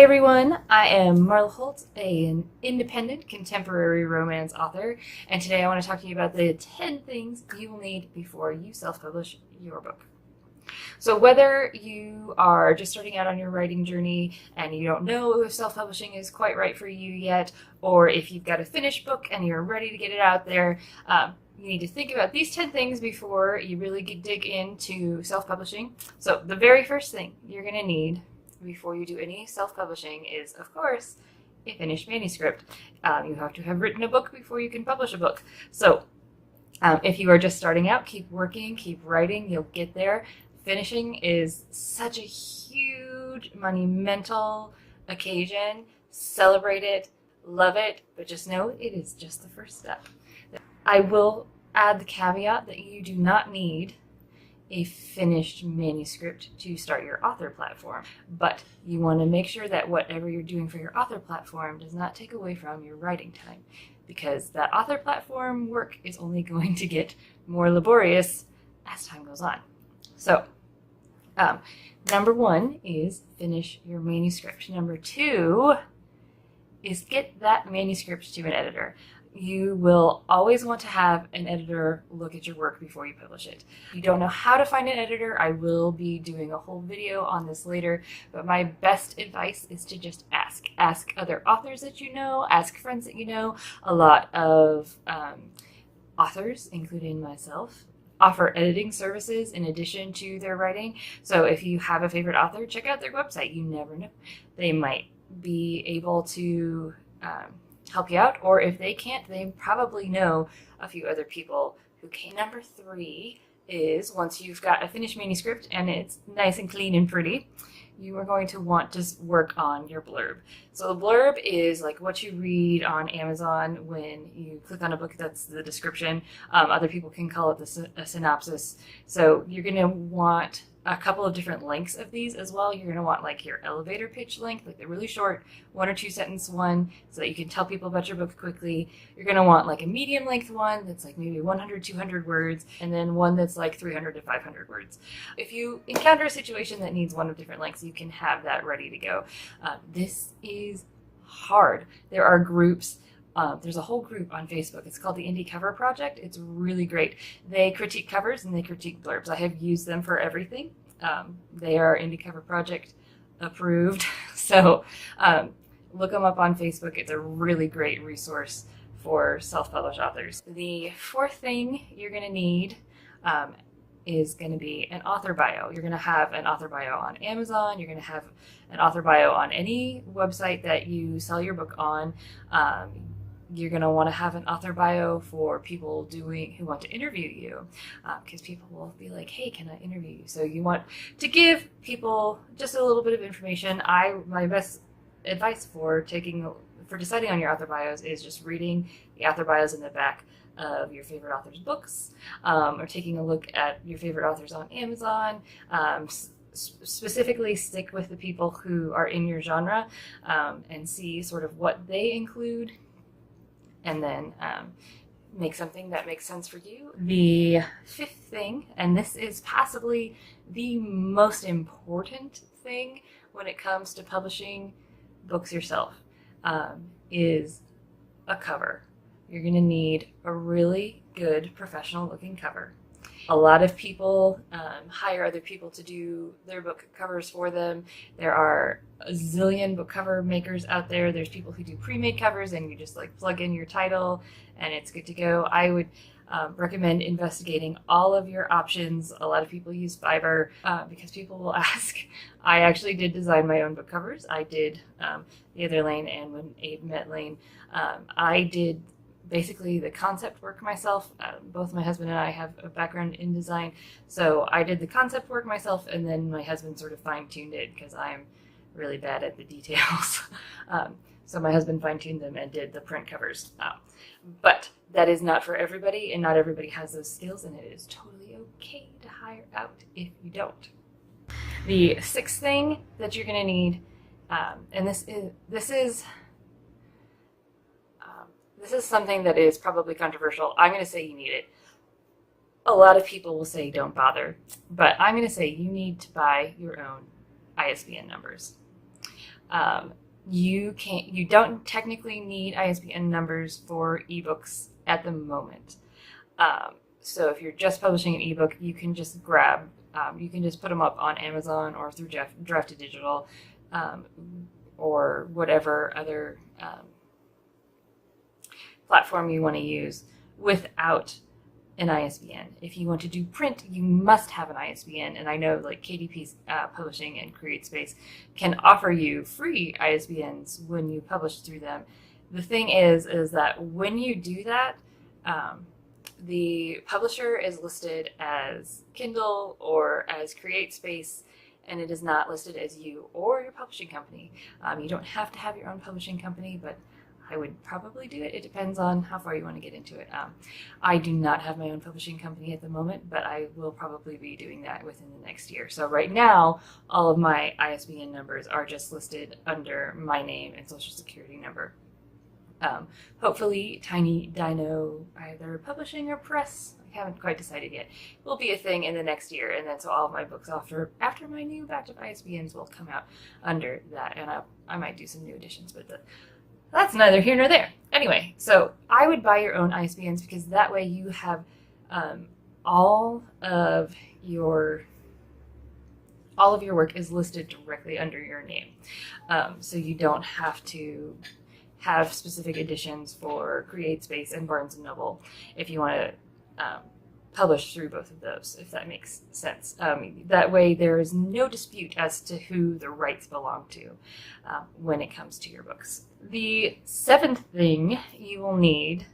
everyone, I am Marla Holt, an independent contemporary romance author, and today I want to talk to you about the 10 things you will need before you self-publish your book. So whether you are just starting out on your writing journey and you don't know if self-publishing is quite right for you yet, or if you've got a finished book and you're ready to get it out there, you need to think about these 10 things before you really dig into self-publishing. So the very first thing you're going to need before you do any self-publishing is, of course, a finished manuscript. You have to have written a book before you can publish a book. So if you are just starting out, keep working, keep writing, you'll get there. Finishing is such a huge, monumental occasion. Celebrate it, love it, but just know it is just the first step. I will add the caveat that you do not need a finished manuscript to start your author platform, but you want to make sure that whatever you're doing for your author platform does not take away from your writing time, because that author platform work is only going to get more laborious as time goes on. So number one is finish your manuscript. Number two is get that manuscript to an editor. You will always want to have an editor look at your work before you publish it. If you don't know how to find an editor, I will be doing a whole video on this later, but my best advice is to just ask. Ask other authors that you know, ask friends that you know. A lot of authors, including myself, offer editing services in addition to their writing. So if you have a favorite author, check out their website. You never know. They might be able to help you out, or if they can't, they probably know a few other people who can. Number three is, once you've got a finished manuscript and it's nice and clean and pretty, you are going to want to work on your blurb. So the blurb is like what you read on Amazon when you click on a book. That's the description. Other people can call it a synopsis. So you're going to want a couple of different lengths of these as well. You're going to want like your elevator pitch length, like the really short 1 or 2 sentence one, so that you can tell people about your book quickly. You're going to want like a medium length one that's like maybe 100, 200 words, and then one that's like 300 to 500 words. If you encounter a situation that needs one of different lengths, you can have that ready to go. This is hard. There are groups. There's a whole group on Facebook. It's called the Indie Cover Project. It's really great. They critique covers and they critique blurbs. I have used them for everything. They are Indie Cover Project approved. So look them up on Facebook. It's a really great resource for self-published authors. The fourth thing you're going to need is going to be an author bio. You're going to have an author bio on Amazon. You're going to have an author bio on any website that you sell your book on. You're going to want to have an author bio for people who want to interview you, because people will be like, hey, can I interview you? So you want to give people just a little bit of information. My best advice for deciding on your author bios is just reading the author bios in the back of your favorite author's books, or taking a look at your favorite authors on Amazon. Specifically stick with the people who are in your genre, and see sort of what they include, and then make something that makes sense for you. The fifth thing, and this is possibly the most important thing when it comes to publishing books yourself, is a cover. You're going to need a really good professional looking cover. A lot of people hire other people to do their book covers for them. There are a zillion book cover makers out there. There's people who do pre-made covers and you just like plug in your title and it's good to go. I would recommend investigating all of your options. A lot of people use Fiverr because people will ask. I actually did design my own book covers. I did The Other Lane, and when Abe Met Lane, I did basically the concept work myself. Both my husband and I have a background in design, so I did the concept work myself, and then my husband sort of fine-tuned it because I'm really bad at the details. So my husband fine-tuned them and did the print covers. But that is not for everybody, and not everybody has those skills, and it is totally okay to hire out if you don't. The sixth thing that you're going to need, and this is something that is probably controversial. I'm going to say you need it. A lot of people will say don't bother, but I'm going to say you need to buy your own ISBN numbers. You don't technically need ISBN numbers for ebooks at the moment. So if you're just publishing an ebook, you can just you can just put them up on Amazon or through Drafted Digital, or whatever other platform you want to use without an ISBN. If you want to do print, you must have an ISBN, and I know like KDP's Publishing and CreateSpace can offer you free ISBNs when you publish through them. The thing is that when you do that, the publisher is listed as Kindle or as CreateSpace, and it is not listed as you or your publishing company. You don't have to have your own publishing company, but I would probably do it. It depends on how far you want to get into it. I do not have my own publishing company at the moment, but I will probably be doing that within the next year. So right now, all of my ISBN numbers are just listed under my name and social security number. Hopefully, Tiny Dino, either publishing or press, I haven't quite decided yet, will be a thing in the next year. And then so all of my books after my new batch of ISBNs will come out under that. And I might do some new editions, but that's neither here nor there. Anyway, so I would buy your own ISBNs because that way you have all of your work is listed directly under your name. So you don't have to have specific editions for CreateSpace and Barnes & Noble if you want to publish through both of those, if that makes sense. That way there is no dispute as to who the rights belong to when it comes to your books. The seventh thing you will need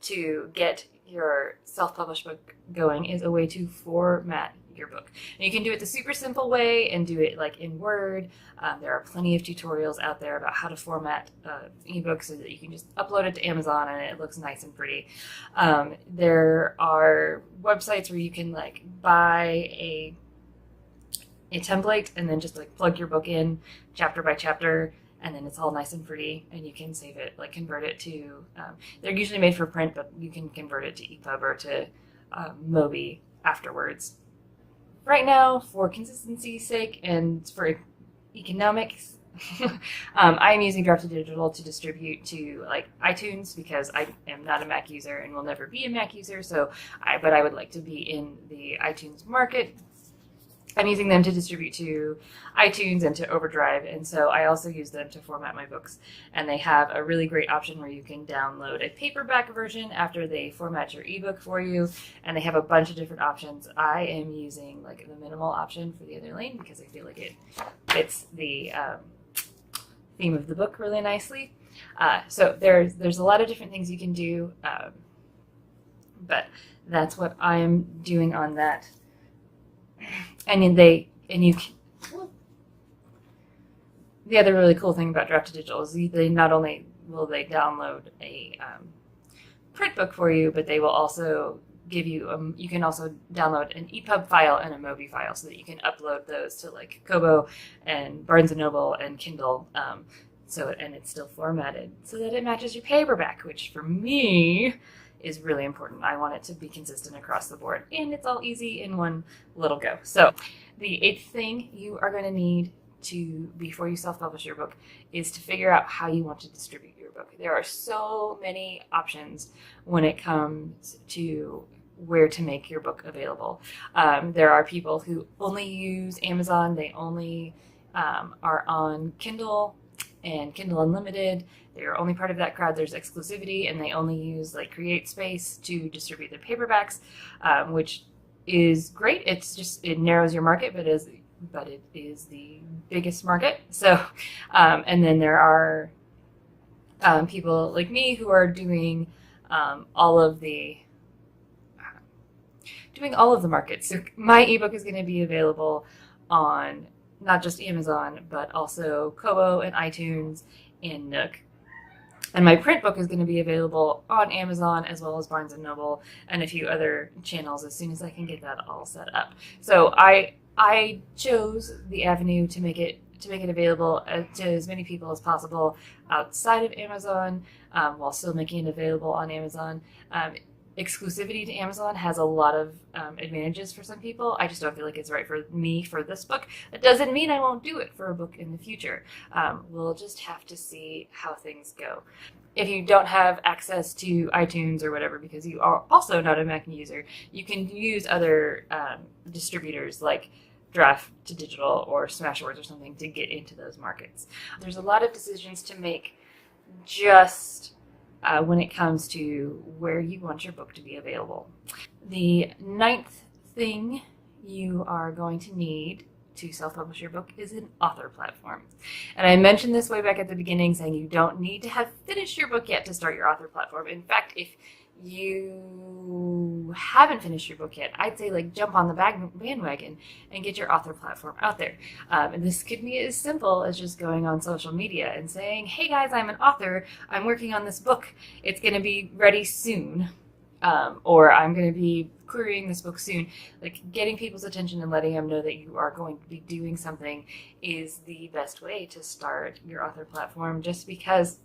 to get your self-published book going is a way to format your book. And you can do it the super simple way and do it like in Word. There are plenty of tutorials out there about how to format ebooks so that you can just upload it to Amazon and it looks nice and pretty. There are websites where you can like buy a template and then just like plug your book in chapter by chapter, and then it's all nice and pretty, and you can save it, like convert it to, they're usually made for print, but you can convert it to EPUB or to Mobi afterwards. Right now, for consistency's sake and for economics, I'm using Drafted Digital to distribute to like iTunes because I am not a Mac user and will never be a Mac user. But I would like to be in the iTunes market. I'm using them to distribute to iTunes and to Overdrive, and so I also use them to format my books. And they have a really great option where you can download a paperback version after they format your ebook for you, and they have a bunch of different options. I am using like the minimal option for the other lane because I feel like it fits the theme of the book really nicely. So there's a lot of different things you can do, but that's what I'm doing on that. The other really cool thing about Drafted Digital is they not only will they download a print book for you, but they will also give you you can also download an EPUB file and a Mobi file so that you can upload those to like Kobo and Barnes & Noble and Kindle, and it's still formatted so that it matches your paperback, which for me is really important. I want it to be consistent across the board, and it's all easy in one little go. So the eighth thing you are going to need before you self-publish your book is to figure out how you want to distribute your book. There are so many options when it comes to where to make your book available. There are people who only use Amazon. They only are on Kindle and Kindle Unlimited. They're only part of that crowd. There's exclusivity, and they only use like CreateSpace to distribute their paperbacks, which is great. It narrows your market, but it is the biggest market. So, and then there are people like me who are doing all of the markets. So my ebook is going to be available on not just Amazon, but also Kobo and iTunes and Nook. And my print book is going to be available on Amazon as well as Barnes & Noble and a few other channels as soon as I can get that all set up. So I chose the avenue to make it available to as many people as possible outside of Amazon, while still making it available on Amazon. exclusivity to Amazon has a lot of advantages for some people. I just don't feel like it's right for me for this book. It doesn't mean I won't do it for a book in the future. We'll just have to see how things go. If you don't have access to iTunes or whatever, because you are also not a Mac user, you can use other distributors like Draft to Digital or Smashwords or something to get into those markets. There's a lot of decisions to make just when it comes to where you want your book to be available. The 9th thing you are going to need to self-publish your book is an author platform. And I mentioned this way back at the beginning, saying you don't need to have finished your book yet to start your author platform. In fact, if you haven't finished your book yet, I'd say like jump on the bandwagon and get your author platform out there. And this could be as simple as just going on social media and saying, hey guys, I'm an author, I'm working on this book, it's going to be ready soon. Or I'm going to be querying this book soon. Like, getting people's attention and letting them know that you are going to be doing something is the best way to start your author platform, just because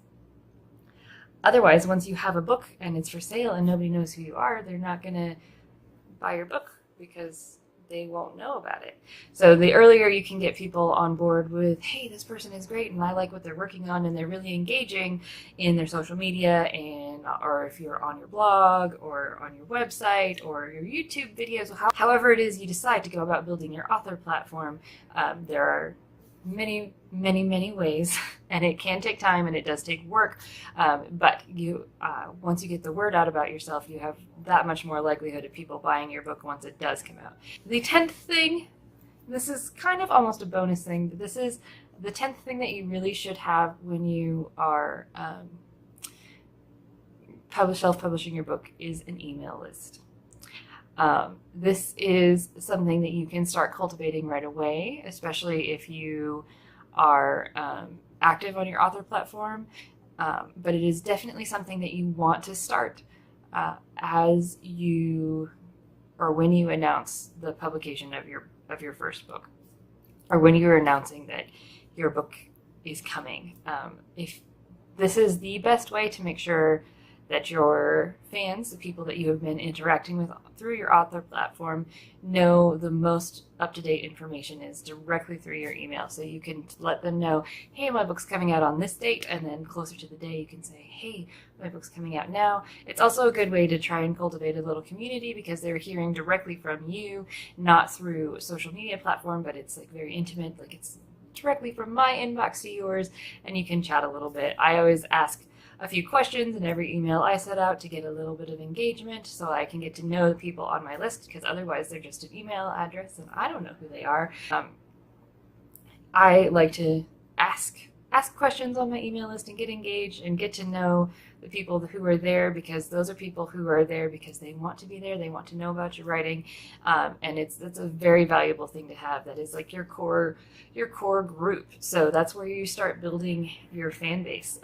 otherwise, once you have a book and it's for sale and nobody knows who you are, they're not going to buy your book because they won't know about it. So the earlier you can get people on board with, hey, this person is great and I like what they're working on and they're really engaging in their social media, and or if you're on your blog or on your website or your YouTube videos, however it is you decide to go about building your author platform, there are many ways, and it can take time and it does take work, but you once you get the word out about yourself, you have that much more likelihood of people buying your book once it does come out. The 10th thing, this is kind of almost a bonus thing, but this is the 10th thing that you really should have when you are self-publishing your book, is an email list. This is something that you can start cultivating right away, especially if you are active on your author platform. But it is definitely something that you want to start as you, or when you announce the publication of your first book, or when you're announcing that your book is coming. If this is the best way to make sure that your fans, the people that you have been interacting with through your author platform, know the most up-to-date information is directly through your email. So you can let them know, hey, my book's coming out on this date, and then closer to the day you can say, hey, my book's coming out now. It's also a good way to try and cultivate a little community, because they're hearing directly from you, not through a social media platform, but it's like very intimate, like it's directly from my inbox to yours, and you can chat a little bit. I always ask a few questions in every email I set out to get a little bit of engagement, so I can get to know the people on my list, because otherwise they're just an email address and I don't know who they are. I like to ask questions on my email list and get engaged and get to know the people who are there, because those are people who are there because they want to be there, they want to know about your writing, and that's a very valuable thing to have. That is like your core group. So that's where you start building your fan base,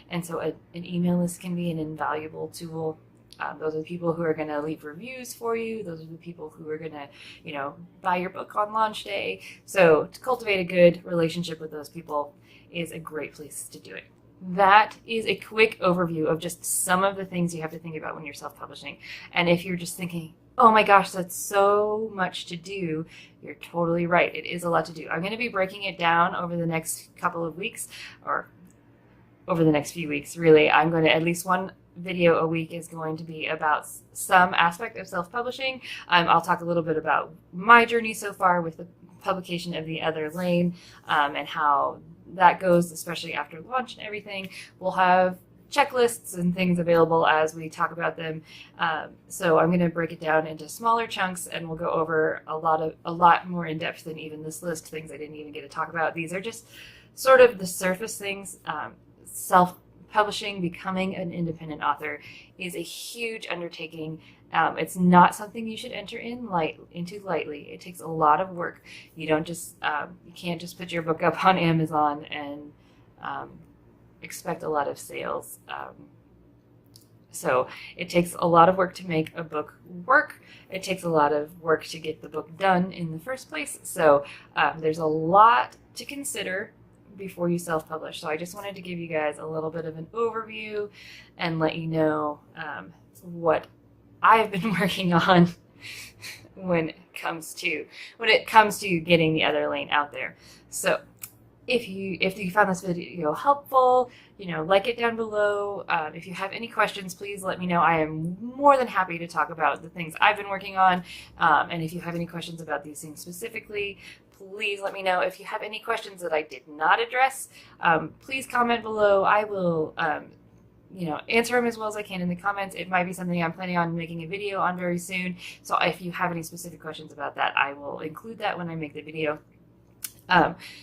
and so an email list can be an invaluable tool. Those are the people who are going to leave reviews for you. Those are the people who are going to, buy your book on launch day. So to cultivate a good relationship with those people is a great place to do it. That is a quick overview of just some of the things you have to think about when you're self-publishing. And if you're just thinking, oh my gosh, that's so much to do, you're totally right. It is a lot to do. I'm going to be breaking it down over the next couple of weeks, or over the next few weeks, really. I'm going to, at least one video a week is going to be about some aspect of self-publishing. I'll talk a little bit about my journey so far with the publication of The Other Lane, and how that goes, especially after launch and everything. We'll have checklists and things available as we talk about them. So I'm going to break it down into smaller chunks, and we'll go over a lot more in depth than even this list, things I didn't even get to talk about. These are just sort of the surface things. Self-publishing, becoming an independent author, is a huge undertaking. It's not something you should enter into lightly. It takes a lot of work. You don't just you can't just put your book up on Amazon and expect a lot of sales. So it takes a lot of work to make a book work. It takes a lot of work to get the book done in the first place. So there's a lot to consider before you self-publish. So I just wanted to give you guys a little bit of an overview and let you know what I've been working on when it comes to getting the other lane out there. So if you found this video helpful, like it down below. If you have any questions, please let me know. I am more than happy to talk about the things I've been working on. And if you have any questions about these things specifically, please let me know. If you have any questions that I did not address, please comment below. I will answer them as well as I can in the comments. It might be something I'm planning on making a video on very soon. So if you have any specific questions about that, I will include that when I make the video.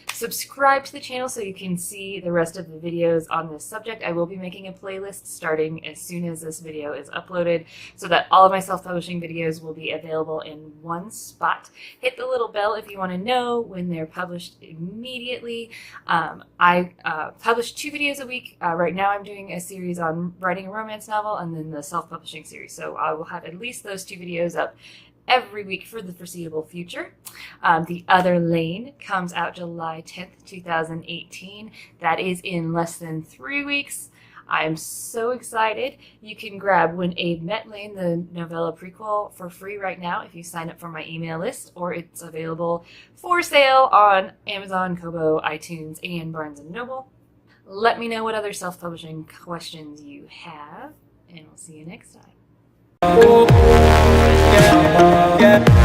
Subscribe to the channel so you can see the rest of the videos on this subject. I will be making a playlist starting as soon as this video is uploaded so that all of my self-publishing videos will be available in one spot. Hit the little bell if you want to know when they're published immediately. I publish 2 videos a week. Right now I'm doing a series on writing a romance novel and then the self-publishing series. So I will have at least those 2 videos up every week for the foreseeable future. The Other Lane comes out July 10th, 2018. That is in less than 3 weeks. I'm so excited. You can grab When Abe Met Lane, the novella prequel, for free right now if you sign up for my email list, or it's available for sale on Amazon, Kobo, iTunes, and Barnes & Noble. Let me know what other self-publishing questions you have, and we'll see you next time. Yeah.